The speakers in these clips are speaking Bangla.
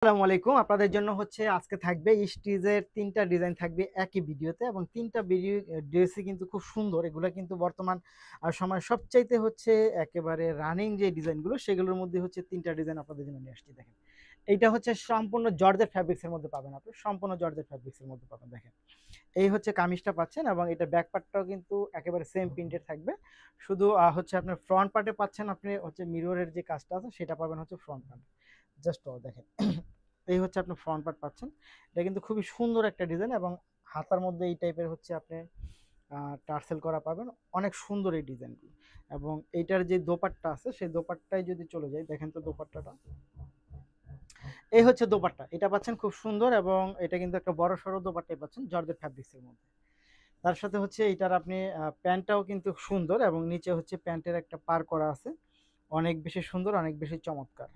আসসালামু আলাইকুম। আপনাদের জন্য হচ্ছে আজকে থাকবে স্টিচের ৩ টা ডিজাইন থাকবে একই ভিডিওতে এবং ৩ টা ভিডিও ড্রেসই কিন্তু খুব সুন্দর। এগুলা কিন্তু বর্তমান সময়ের সবচাইতে হচ্ছে একেবারে রানিং যে ডিজাইনগুলো সেগুলোর মধ্যে হচ্ছে ৩ টা ডিজাইন আপনাদের জন্য নিয়ে আসছি দেখেন। এইটা হচ্ছে সম্পূর্ণ জর্জেট ফ্যাব্রিক্স এর মধ্যে পাবেন আপনি। সম্পূর্ণ জর্জেট ফ্যাব্রিক্স এর মধ্যে পাবেন দেখেন। এই হচ্ছে কামিজটা পাচ্ছেন এবং এটা ব্যাক পার্টটাও কিন্তু একেবারে সেম প্রিন্টেড থাকবে। শুধু হচ্ছে আপনার ফ্রন্ট পার্টে পাচ্ছেন আপনি হচ্ছে মিররের যে কাজটা আছে সেটা পাবেন হচ্ছে ফ্রন্ট পার্ট। জাস্ট দেখেন। এই হচ্ছে আপনি ফ্রন্ট পার্ট পাচ্ছেন। এটা কিন্তু খুবই সুন্দর একটা ডিজাইন এবং হাতার মধ্যে এই টাইপের হচ্ছে আপনি টার্সেল করা পাবেন। অনেক সুন্দর এই ডিজাইনগুলো এবং এইটার যে দোপাট্টা আছে সেই দোপাট্টায় যদি চলে যাই দেখেন তো দোপাট্টাটা। এই হচ্ছে দোপাট্টা। এটা পাচ্ছেন খুব সুন্দর এবং এটা কিন্তু একটা বড়সড় দোপাট্টাই পাচ্ছেন জর্জেট ফ্যাব্রিক্স এর মধ্যে। তার সাথে হচ্ছে এইটার আপনি প্যান্টটাও কিন্তু সুন্দর এবং নিচে হচ্ছে প্যান্টের একটা পার করা আছে। অনেক বেশি সুন্দর, অনেক বেশি চমৎকার।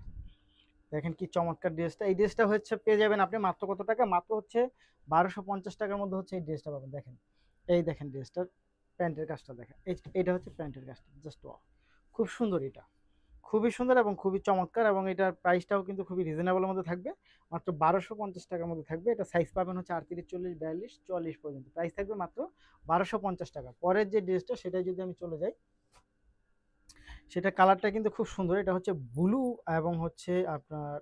দেখেন কি চমৎকার ড্রেসটা। এই ড্রেসটা হচ্ছে পেয়ে যাবেন আপনি মাত্র কত টাকা? মাত্র হচ্ছে ১২৫০ টাকার মধ্যে হচ্ছে এই ড্রেসটা পাবেন। দেখেন। এই দেখেন ড্রেসটার প্যান্টের কাজটা দেখেন। এইটা হচ্ছে প্যান্টের কাজটা। Just wow! খুব সুন্দর এটা। খুবই সুন্দর এবং খুবই চমৎকার এবং এটার প্রাইসটাও কিন্তু খুবই রিজনেবল এর মধ্যে থাকবে। মাত্র ১২৫০ টাকার মধ্যে থাকবে। এটা সাইজ পাবেন হচ্ছে ৩৮, ৪০, ৪২, ৪৪ পর্যন্ত। প্রাইস থাকবে মাত্র ১২৫০ টাকা। পরের যে ড্রেসটা সেটায় যদি আমি চলে যাই, সেটা কালারটা কিন্তু খুব সুন্দর। এটা হচ্ছে ব্লু এবং হচ্ছে আপনার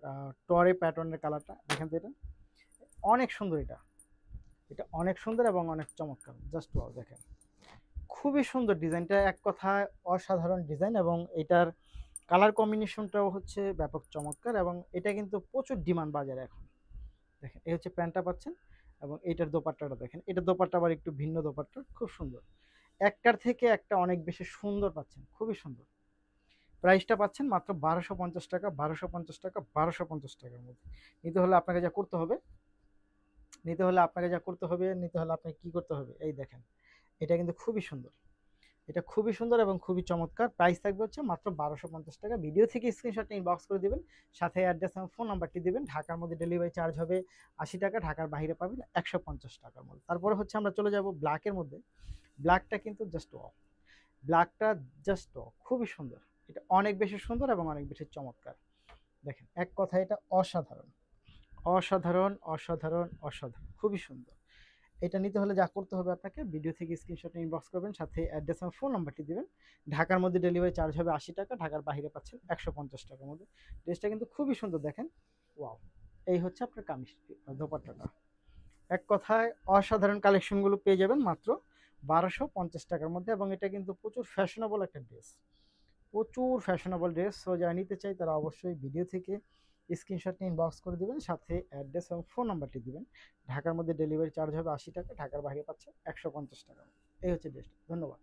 টরে প্যাটার্নের কালারটা। দেখেন তো এটা। অনেক সুন্দর এটা। এটা অনেক সুন্দর এবং অনেক চমৎকার। জাস্ট ওয়াও দেখেন। খুবই সুন্দর ডিজাইনটা, এক কথায় অসাধারণ ডিজাইন এবং এটার কালার কম্বিনেশনটাও হচ্ছে ব্যাপক চমৎকার এবং এটা কিন্তু প্রচুর ডিমান্ড বাজারে এখন। দেখেন এই হচ্ছে প্যান্টটা পাচ্ছেন এবং এইটার দোপাট্টাটা দেখেন। এটার দোপাট্টা আবার একটু ভিন্ন দোপাট্টা, খুব সুন্দর। একটার থেকে একটা অনেক বেশি সুন্দর পাচ্ছেন। খুবই সুন্দর। প্রাইসটা পাচ্ছেন মাত্র ১২৫০ টাকা, ১২৫০ টাকা, ১২৫০ টাকার মধ্যে। নিতে হলে আপনাকে যা করতে হবে, নিতে হলে আপনাকে কি করতে হবে? এই দেখেন। এটা কিন্তু খুবই সুন্দর। এটা খুবই সুন্দর এবং খুবই চমৎকার। প্রাইস থাকবে হচ্ছে মাত্র ১২৫০ টাকা। ভিডিও থেকে স্ক্রিনশটটা ইনবক্স করে দিবেন। সাথে অ্যাড্রেস এবং ফোন নাম্বারটি দিবেন। ঢাকার মধ্যে ডেলিভারি চার্জ হবে ৳৮০, ঢাকার বাইরে পাবেন ৳১৫০ টাকার মধ্যে। তারপরে হচ্ছে আমরা চলে যাব ব্ল্যাকের মধ্যে। ব্ল্যাকটা কিন্তু জাস্ট ওয়াও! ব্ল্যাকটা জাস্ট ওয়াও! খুবই সুন্দর। এটা অনেক বেশি সুন্দর এবং অনেক বেশি চমৎকার। দেখেন, এক কথায় এটা অসাধারণ। অসাধারণ, অসাধারণ, অসাধারণ। খুবই সুন্দর। এটা নিতে হলে যা করতে হবে আপনাকে ভিডিও থেকে স্ক্রিনশট ইনবক্স করবেন, সাথে অ্যাড্রেস এবং ফোন নাম্বারটি দিবেন। ঢাকার মধ্যে ডেলিভারি চার্জ হবে ৳৮০, ঢাকার বাইরে পাচ্ছেন ৳১৫০ টাকার মধ্যে। ড্রেসটা কিন্তু খুবই সুন্দর দেখেন। ওয়াও! এই হচ্ছে আপনার কামিজটি, দোপাট্টাটা। এক কথায় অসাধারণ কালেকশনগুলো পেয়ে যাবেন মাত্র ১২৫০ টাকার মধ্যে এবং এটা কিন্তু প্রচুর ফ্যাশনেবল একটা ড্রেস। প্রচুর ফ্যাশনেবল ড্রেস। সো যারা নিতে চায় তারা অবশ্যই ভিডিও থেকে স্ক্রিনশট নিয়ে ইনবক্স করে দিবেন, সাথে অ্যাড্রেস এবং ফোন নাম্বারটি দিবেন। ঢাকার মধ্যে ডেলিভারি চার্জ হবে ৳৮০, ঢাকার বাইরে পাচ্ছে ৳১৫০ এই হচ্ছে ড্রেসটা। ধন্যবাদ।